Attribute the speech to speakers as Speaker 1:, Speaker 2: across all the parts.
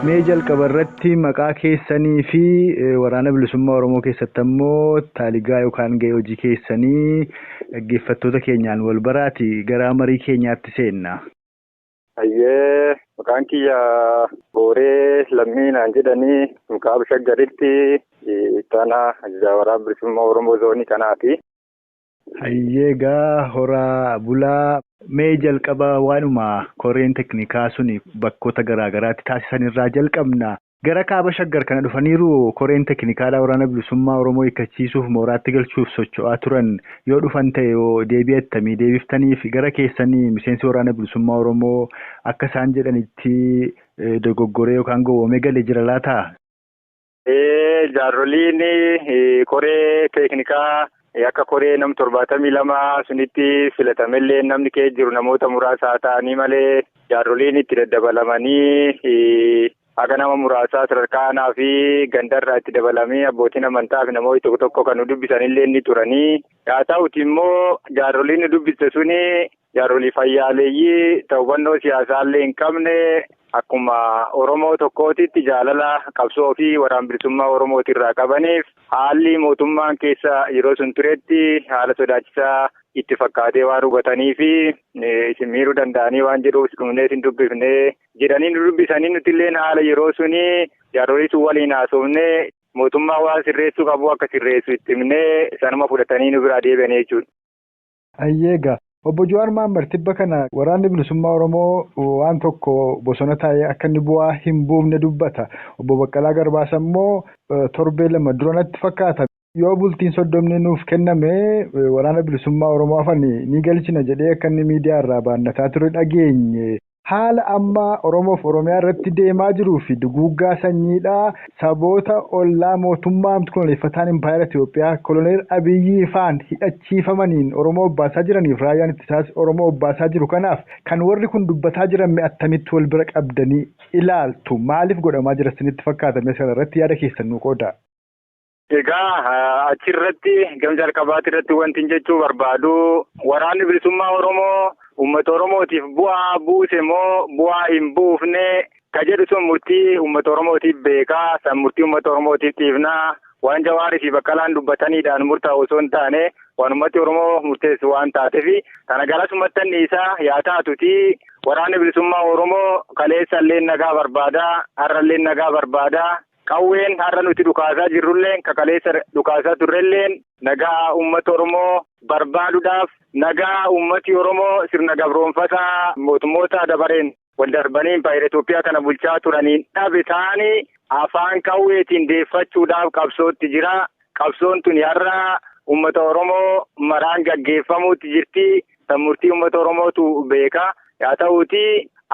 Speaker 1: Mee jalqaba irratti maqaa keessanii fi waraana bilisummaa Oromoo keessatti ammoo taaligaa yookaan gahee hojii keessanii dhaggeeffattoota keenyaan wal baraati gara marii keenyaatti seenna.
Speaker 2: Hayyee maqaan kiyya Booree Lammiinaan jedhanii Mukaaba Shaggaritti ittaana ajajaa waraana bilisummaa Oromoo zoonii kanaati.
Speaker 1: Hayyee gaa horaa bulaa mee jalqaba waanuma koreen teknikaa suni bakkoota garaagaraatti taasisan irraa jalqabna. Gara kaaba shaggar kana dhufaniiru koreen teknikaadhaa waraana bilisummaa Oromoo hiikkachiisuuf mooraatti galchuuf socho'aa turan yoo dhufan ta'e yoo deebi'attamii deebiftaniif gara keessanii miseensi waraana bilisummaa Oromoo akka isaan jedhanitti dogoggoree yookaan gowwoomee galee jira laataa?
Speaker 2: Jaaroliin koree teknikaa akka koree nam 72 sunitti filatamellee namni kee jiru namoota muraasaa ta'anii malee jaaroliin itti daddabalamanii akka nama muraasaa sadarkaa aanaa fi gandarraa itti dabalamee abbootiin amantaa fi namoota tokko tokko kan nu dubbisanillee ni turanii. Haa ta'uti immoo jaaroliin nu dubbiste suni jaarolii fayyaaleeyyii hubannoo siyaasaallee hin qabne akkuma Oromoo tokkootitti jaalala qabsoo fi waraana bilisummaa Oromootirraa qabaniif haalli mootummaan keessa yeroo sun turetti haala sodaachisaa itti fakkaatee waan hubatanii fi isin miidhuu danda'anii waan jedhuuf dhumnee isin dubbifnee jedhanii nu dubbisanii nuti illee haala yeroo suni jaarolii sun waliin haasofnee mootummaa waan sirreessuu qabu akka sirreessu itti himnee sanuma fudhatanii nu biraa deebi'anii jechuudha.
Speaker 1: Ayyeega. Obbo Jawaar Mohaammed tibba kana waraanni bilisummaa Oromoo waan tokko bosona taa'ee akka inni bu'aa hin buufne dubbata. Obbo Baqqalaa Garbaas immoo torbee lama duranatti fakkaata. Yoo bultiin 30 nuuf kenname waraana bilisummaa Oromoo afaan ni galchina jedhee akka inni miidiyaa irraa baannataa ture dhageenye. Haala amma Oromoof Oromiyaa irratti deemaa jiruu fi duguuggaa sanyiidhaa saboota ollaa mootummaa koloneeffataan impaayera Itoophiyaa koloneel Abiyyii faan hidhachiifamaniin Oromoo obbaasaa jiraniif raayyaan ittisaas Oromoo obbaasaa jiru kanaaf kan warri kun dubbataa jiran attamitti wal bira qabdanii ilaaltu maaliif godhamaa jira isinitti fakkaatame sana irratti yaada keessan nu qooda.
Speaker 2: Egaa achirratti gama jalqabaatti irratti wanti jechuu barbaadu waraanni bilisummaa Oromoo uummata Oromootiif bu'aa buuse moo bu'aa hin buufne ka jedhu sun murtii uummata Oromootiif beekaa san murtii uummata Oromootiif dhiifnaa waan Jawaarii fi Baqqalaan dubbataniidhaan murtaa'u osoo hin taane waan uummati Oromoo murteessu waan taateef kana galasumatti anniisaa yaa taatuti waraanni bilisummaa Oromoo kaleessa illee nagaa barbaadaa har'a illee nagaa barbaadaa. Qawween har'a nuti dhukaasaa jirrulleen kakaleessa dhukaasaa turrelleen nagaa uummata Oromoo barbaaduudhaaf nagaa uummati Oromoo sirna gabroonfataa mootummoota dabareen wal darbanii impaayera Itoophiyaa kana bulchaa turaniin dhabe ta'anii afaan qawweetiin deeffachuudhaaf qabsootti jira. Qabsoon tuni har'a uummata Oromoo maraan gaggeeffamuutti jirti. San murtii uummata Oromootu beeka. Haa ta'uuti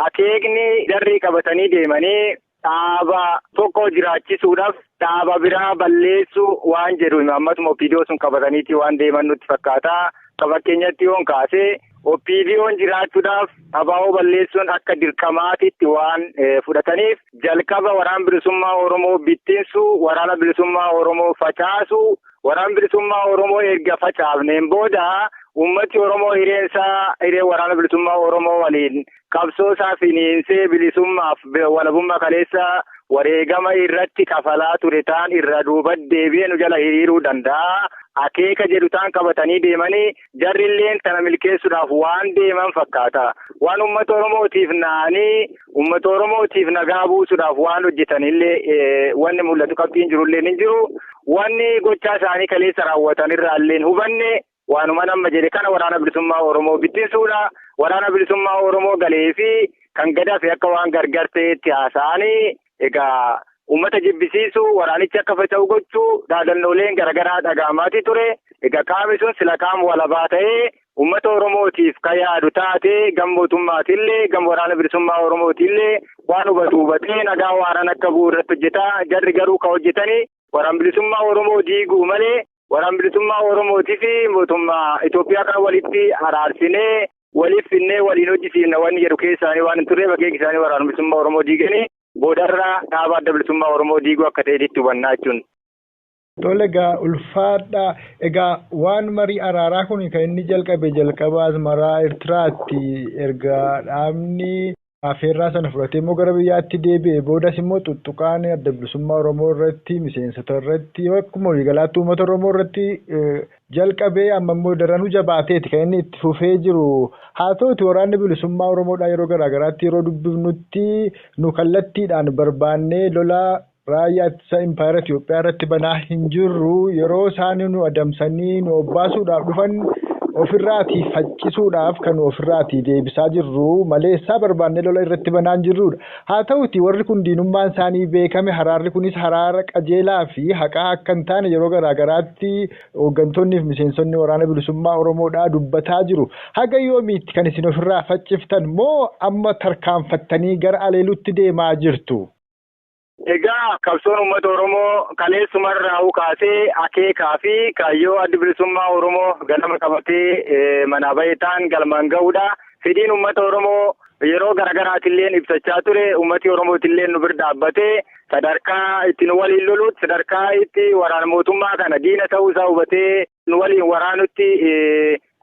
Speaker 2: akeekni darrii qabatanii deemanii. Dhaaba tokko jiraachisuudhaaf dhaaba biraa balleessu waan jedhu ammasuma OPDO sun qabataniiti waan deeman nutti fakkaata. Fakkeenyatti yoon kaase OPDO'n jiraachuudhaaf abaaboo balleessuun akka dirqamaatitti waan fudhataniif jalqaba waraana bilisummaa Oromoo bittinsu waraana bilisummaa Oromoo facaasu waraana bilisummaa Oromoo erga facaafneen booda ummati Oromoo hiree waraana bilisummaa Oromoo waliin qabsoo isaa finiinsee bilisummaaf walabummaa kaleessa wareegama irratti kafalaa ture ta'an irra duuba deebi'ee nu jala hiriiruu danda'a. Akeeka jedhu ta'an qabatanii deemanii jarrilleen tana milkeessuudhaaf waan deeman fakkaata. Waan uummata Oromootiif naanii uummata Oromootiif nagaa buusuudhaaf waan hojjetanillee wanni mul'atu qabxiin jirullee ni jiru. Wanni gochaa isaanii kaleessa raawwatan irraallee hubanne waanuma nama jedhe kana waraana bilisummaa Oromoo bittinsuudha. Waraana bilisummaa Oromoo galee fi kan gadaafe akka waan gargar ta'etti haasa'anii egaa uummata jibbisiisu waraanichi akka faca'u gochuu dhaadannooleen garaagaraa dhaga'amaatii ture. Egaa qaamni sun sila qaama walabaa ta'ee uummata Oromootiif kan yaadu taatee gam mootummaatillee gam waraana bilisummaa Oromootillee waan hubatee nagaa waaraan akka bu'u irratti hojjetaa jarri garuu kan hojjetanii waraana bilisummaa Oromoo diiguu malee waraana bilisummaa Oromootii fi mootummaa Itoophiyaa kan walitti araarsinee waliif finnee waliin hojjisiifna wanni jedhu keessaanii waan hin turre bakkeetti isaanii waraana bilisummaa Oromoo diiganii boodarraa dhaaba adda bilisummaa Oromoo diiguu akka ta'etti hubannaa jechuun.
Speaker 1: Tole egaa ulfaadha. Egaa waan marii araaraa kun kan inni jalqabaa Asmaraa Eertiraatti erga dhaabni Afeerraa sana fudhatee immoo gara biyyaatti deebi'e boodas immoo tuttuqaan adda bilisummaa Oromoo irratti miseensota irratti akkuma waliigalaatti uummata Oromoo irratti jalqabee amma immoo daranuu jabaateeti kan inni itti fufee jiru. Haa ta'uti waraanni bilisummaa Oromoodhaa yeroo garaagaraatti yeroo dubbifnutti nu kallattiidhaan barbaannee lolaa raayyaa ittisa impaayera Itoophiyaa irratti banaa hin jirru yeroo isaan nu adamsanii nu obbaasuudhaaf dhufan. Ofirraatii faccisuudhaaf kan ofirraatii deebisaa jirru maleessaa barbaannee lola irratti banaan jirrudha. Haa ta'uti warri kun diinummaan isaanii beekame haraarri kunis haraara qajeelaa fi haqaa akka hin taane yeroo garaagaraatti hooggantoonni fi miseensonni waraana bilisummaa Oromoodhaa dubbataa jiru. Haga yoomiitti kan isin ofirraa facciftan moo amma tarkaanfattanii gara aleeluutti deemaa jirtu?
Speaker 2: Egaa qabsoon uummata Oromoo kaleessumarraa kaasee akeekaa fi kaayyoo adda bilisummaa Oromoo ganama qabatee manaa baheetaan galmaan ga'uudha. Fedhiin uummata Oromoo yeroo garaagaraatillee ibsachaa ture. Uummati Oromootillee nu bira dhaabbatee sadarkaa itti nu waliin loluutti sadarkaa itti waraana mootummaa kana diina ta'uu isaa hubatee nu waliin waraanutti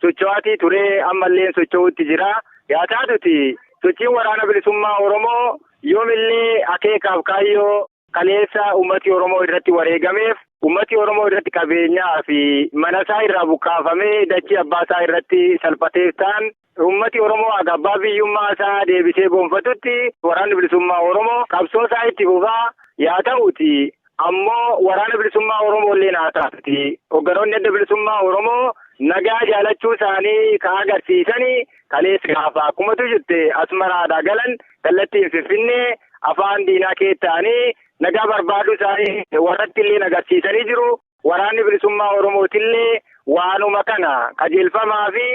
Speaker 2: socho'aatii ture. Ammallee socho'uutti jira. Yaa taatuti sochiin waraana bilisummaa Oromoo yoomillee akeekaaf kaayyoo kaleessa ummati Oromoo irratti wareegameef ummati Oromoo irratti qabeenyaa fi mana isaa irraa buqqaafamee dachii abbaa isaa irratti salphateef ta'an ummati Oromoo abbaa biyyummaa isaa deebisee gonfatutti waraanni bilisummaa Oromoo qabsoo isaa itti fufaa yaa ta'uti ammoo waraana bilisummaa Oromoo illee naa taatuti hogganoonni adda bilisummaa Oromoo nagaa jaalachuu isaanii kan agarsiisanii kaleessa gaafa akkumatu jirte asmaraadhaa galan kallattiin Finfinnee afaan diinaa keettaanii nagaa barbaaduu isaanii warratti illee agarsiisanii jiru. Waraanni bilisummaa Oromootillee waanuma kana qajeelfamaa fi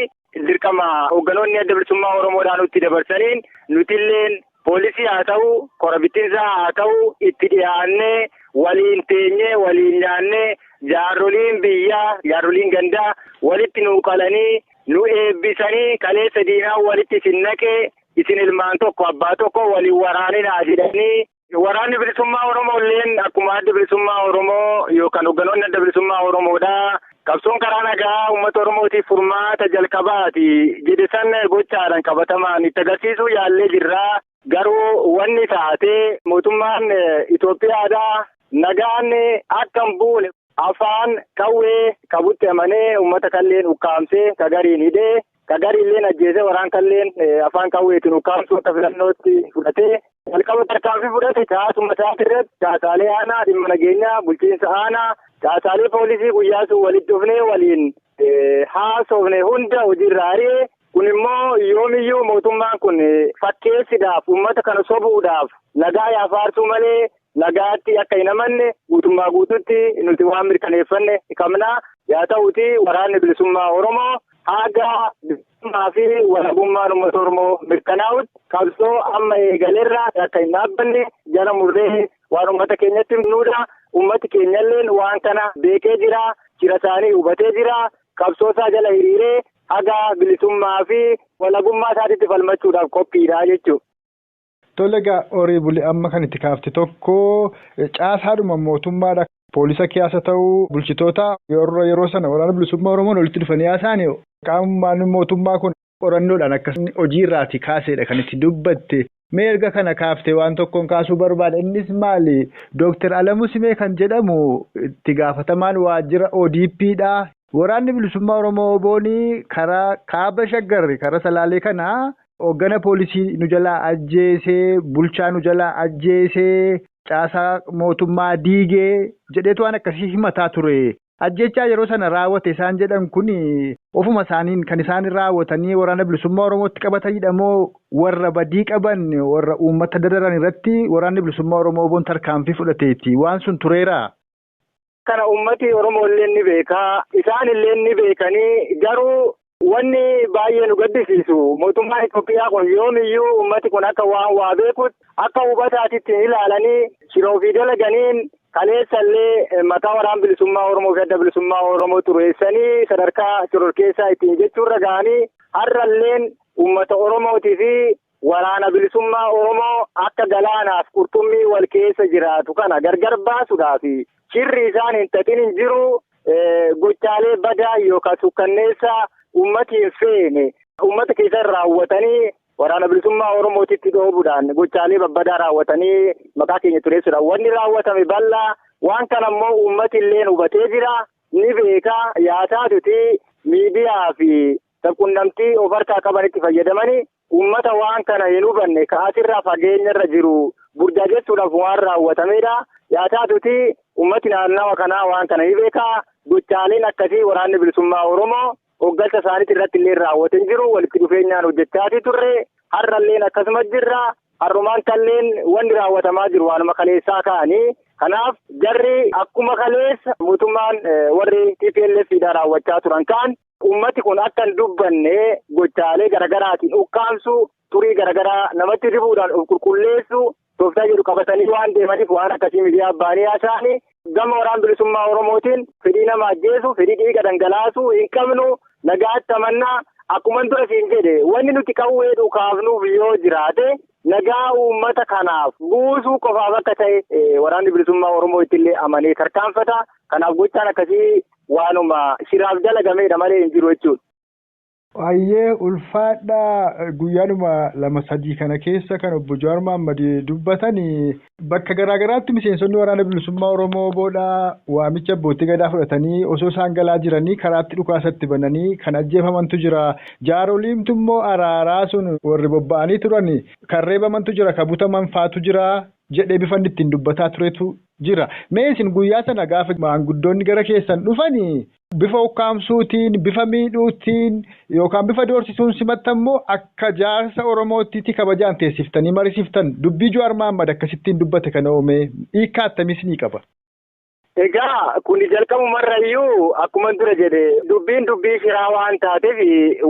Speaker 2: dirqama hogganoonni adda bilisummaa Oromoodhaan nutti dabarsaniin nutilleen poolisii haa ta'u kora bittinsaa haa ta'u itti dhiyaannee waliin teenyee waliin nyaannee jaarroliin biyyaa jaarroliin gandaa walitti nuu qalanii nu eebbisanii kaleessa diinaa walitti isin naqee isin ilmaan tokko abbaa tokko waliin waraaninaa jedhanii waraanni bilisummaa Oromoo illeen akkuma adda bilisummaa Oromoo yookaan hogganoonni adda bilisummaa Oromoodhaa qabsoon karaa nagaa uummata Oromootiif furmaata jalqabaati jedhe san gochaadhaan qabatamaan itti agarsiisuu yaallee jirraa. Garuu wanni taatee mootummaan Itoophiyaadhaa nagaan akka hin buune afaan qawwee qabutti amanee uummata kalleen ukkaamsee kagariin hidhee kagariilleen ajjeesee waraan kalleen afaan qawweetiin ukkaamsuu akka filannootti fudhatee jalqaba tarkaanfii fudhate caasuma isaati irratti caasaalee aanaa dhimma nageenyaa bulchiinsa aanaa caasaalee poolisii guyyaa sun walitti dhufnee waliin haasofne hunda hojiirra ari'ee. Kun immoo yoomiyyuu mootummaan kun fakkeessiidhaaf uummata kana sobuudhaaf nagaa yaafaarsuu malee nagaatti akka hin amanne guutummaa guututti nuti waan mirkaneeffanne qabna. Yaa ta'uti waraanni bilisummaa Oromoo haga bilisummaa fi walabummaan uummata Oromoo mirkanaa'utti qabsoo amma eegaleerraa akka hin dhaabbanne jala murree waan uummata keenyatti himnuudha. Uummati keenyalleen waan kana beekee jira, jira isaanii hubatee jira, qabsoo isaa jala hiriiree. Haga bilisummaa fi walabummaa isaatiitti falmachuudhaaf qophiidha jechuudha.
Speaker 1: Tole egaa horii bulee amma kan itti kaafte tokko caasaadhuma mootummaadha. Poolisa keessa ta'uu bulchitoota yeroo sana waraana bilisummaa Oromoon walitti dhufanii haasa'an qaamummaan mootummaa kun qorannoodhaan akkasumas hojiirraati kaaseedha kan itti dubbatte. Mee erga kana kaaftee waan tokkoon kaasuu barbaada. Innis maali? Dooktar Alamuu Simee kan jedhamu itti gaafatamaan waajjira ODP'dha. Waraanni bilisummaa Oromoo boonii karaa kaaba shaggarri karaa salaalee kana hoggana poolisii nu jalaa ajjeesee bulchaa nu jalaa ajjeesee caasaa mootummaa diigee jedheetu waan akkasii himataa ture. Ajjechaa yeroo sana raawwate isaan jedhan kun ofuma isaaniin kan isaan raawwatanii waraana bilisummaa Oromootti qabatanidha moo warra badii qaban warra uummata dararan irratti waraanni bilisummaa Oromoo boon tarkaanfii fudhateeti waan sun tureera.
Speaker 2: Kana uummati Oromoo illee ni beekaa isaan illee ni beekanii garuu wanni baay'ee nu gaddisiisu mootummaan Itoophiyaa kun yoomiyyuu uummati kun akka waan waa beekutti akka hubataatitti ilaalanii shiroo fi dalaganiin kaleessallee mataa waraana bilisummaa Oromoo fi adda bilisummaa Oromoo tureessanii sadarkaa shororkeessaa ittiin jechuurra ga'anii har'alleen uummata Oromootii fi waraana bilisummaa Oromoo akka galaanaaf qurxummii wal keessa jiraatu kana gargar baasuudhaaf shirri isaan hin tatin hin jiru gochaalee badaa yookaan sukkanneessaa uummati hin feene uummata keessa raawwatanii waraana bilisummaa Oromootitti dhoobuudhaan gochaalee babbadaa raawwatanii maqaa keenya xureessuudhaan wanni raawwatame bal'aa waan kana immoo uummati illee hubatee jira ni beeka yaataatuti miidiyaa fi sabquunnamtii of harkaa qabanitti fayyadamanii uummata waan kana hin hubanne ka'aatirraa fageenyarra jiru burjaajessuudhaaf waan raawwatamedha. Yaataatuti uummati naannawa kanaa waan kana ni beeka gochaaleen akkasii waraanni bilisummaa Oromoo hoggansa isaaniitti irratti illee raawwatan jiru walitti dhufeenyaan hojjechaatii turre har'alleen akkasumas jirra har'umaan kalleen wanni raawwatamaa jiru waanuma kaleessaa ka'anii kanaaf jarri akkuma kaleessa mootummaan warri TPLFidha raawwachaa turan kaan ummati kun akka hin dubbanne gochaalee garaagaraatiin ukkaamsu turii garaagaraa namatti dibuudhaan of qulqulleessu tooftaa jedhu qabatanii waan deemaniif waan akkasii miidiyaa abbaanii haasa'anii gama waraana bilisummaa Oromootiin fedhii nama ajjeesu fedhii dhiiga dhangalaasu hin qabnu nagaatti amannaa akkuma dura siin jedhe wanni nuti qawwee dhukaafnuuf yoo jiraate nagaa uummata kanaaf buusuu qofaaf akka ta'e waraanni bilisummaa Oromoo ittillee amanee tarkaanfata kanaaf gochaan akkasii waanuma shiraaf dalagameedha malee hin jiru jechuudha.
Speaker 1: Baay'ee ulfaadhaa guyyaanuma 2-3 kana keessa kan obbo Jawaar Mohaammed dubbatanii bakka garaagaraatti miseensonni waraana bilisummaa Oromoo boodhaa waamicha abbootii gadaa fudhatanii osoo isaan galaa jiranii karaatti dhukaasatti bananii kan ajjeefamantu jira. Jaaroliimtu immoo araaraa sun warri bobba'anii turan kan reebamantu jira kan butaman faatu jira jedhee bifanni ittiin dubbataa turetu jira. Mee isin guyyaa sana gaafa maanguddoonni gara keessan dhufanii bifa ukkaamsuutiin bifa miidhuutiin yookaan bifa doorsisuun simattammoo akka jaarsa Oromootti kabajaan teessiftanii marisiiftan dubbii Jawaar Mohaammed akkasittiin dubbate kana oomee hiikaa akkamiis ni qaba.
Speaker 2: Egaa kuni jalqabumarrayyuu akkuma dura jedhe dubbiin dubbii shiraa waan taateef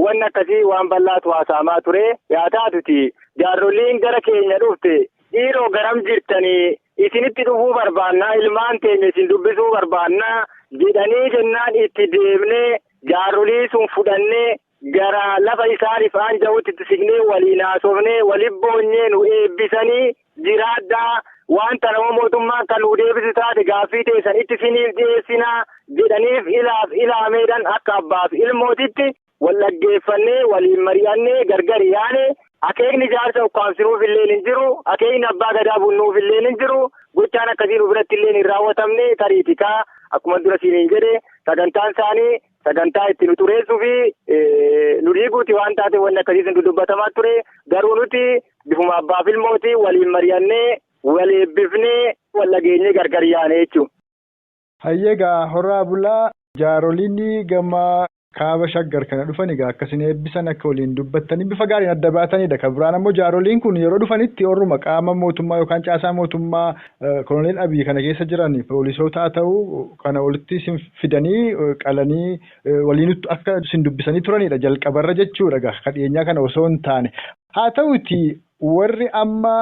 Speaker 2: wanni akkasii waan bal'aatu haasa'amaa ture yaa taatuti jaaroliin gara keenya dhufte dhiiroo garam jirtanii isinitti dhufuu barbaannaa ilmaan teenya isin dubbisuu barbaannaa jedhanii jennaan itti deemnee jaarolii sun fudhannee gara lafa isaaniif aanja'utti itti siqnee waliin haasofnee waliin boonyee nu eebbisanii jiraadhaa wanta nama mootummaan kan nu deebisu taate gaaffii teessan itti siniif dhiyeessinaa jedhaniif ilaaf ilaameedhaan akka abbaaf ilmootitti wal dhaggeeffannee waliin mari'annee gargar yaane akeekni jaarsa ukkaamsinuuf illee hin jiru akeekni abbaa gadaa bunnuuf illee hin jiru gochaan akkasii nu biratti illee hin raawwatamne tariitikaa akkuma dura siin jedhe sagantaan isaanii sagantaa itti nu tureessuu fi nu dhiiguuti waan taate wanni akkasii sun dubbatamaa ture garuu nuti bifuma abbaaf ilmooti waliin mari'annee wal eebbifnee wal dhageenyee gargar yaane jechuudha.
Speaker 1: Hayyeegaa horaa bulaa jaaroliin gama kaaba shaggar kana dhufan egaa akkasiin eebbisan akka waliin dubbattanii bifa gaariin adda baatanidha. Kan biraan ammoo jaaroliin kun yeroo dhufanitti orruma qaama mootummaa yookaan caasaa mootummaa koloneel Abiy kana keessa jiran poolisoota haa ta'u kana walitti isin fidanii qalanii waliin akka isin dubbisanii turanidha jalqabarra jechuudha egaa dhiyeenyaa kana osoo hin taane. Haa ta'uti warri amma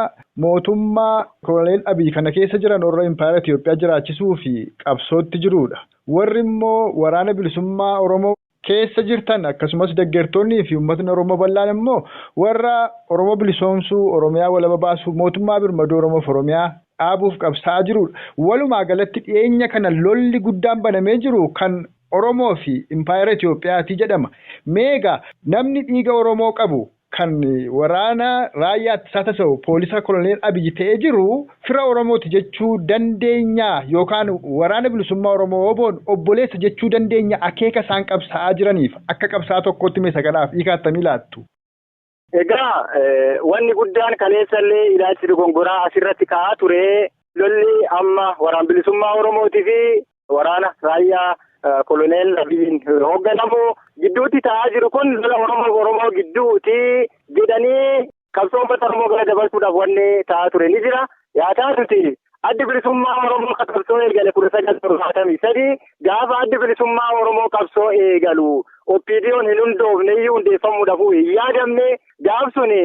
Speaker 1: mootummaa koloneel Abiy kana keessa jiran warra impaayera Itoophiyaa jiraachisuu fi qabsootti jirudha. Warri immoo waraana bilisummaa Oromoo keessa jirtan akkasumas deeggartoonnii fi uummatni Oromoo bal'aan immoo warra Oromoo bilisoomsuu Oromiyaa walaba baasuu mootummaa birmaduu Oromoof Oromiyaa dhaabuuf qabsaa'aa jirudha. Walumaa galatti dhiyeenya kana lolli guddaan banamee jiru kan Oromoo fi impaayera Itoophiyaati jedhama. Meegaa namni dhiiga Oromoo qabu kan waraana raayyaa ittisaa ta'u poolisa koloneel Abiy ta'ee jiru fira Oromooti jechuu dandeenya yookaan waraana bilisummaa Oromoo oboon obboleessa jechuu dandeenya akeeka isaan qabsaa'aa jiraniif akka qabsaa'aa tokkotti mee sagalaaf hiikattamii laattu.
Speaker 2: Egaa wanni guddaan kaleessallee ilaalchi dogongoraa asirratti ka'aa ture lolli amma waraana bilisummaa Oromootii fi waraana raayyaa koloneel Abiyyiin hoogganamu gidduutti ta'aa jiru kun lola Oromoo gidduutti jedhanii qabsoo uummata Oromoo gara dabarsuudhaaf wanni ta'aa ture ni jira. Yaa taatuti addi bilisummaa Oromoo qabsoo eegale 1973 gaafa addi bilisummaa Oromoo qabsoo eegalu OPDO'n hin hundoofne iyyuu hundeeffamuudhaaf hin yaadamne gaaf suni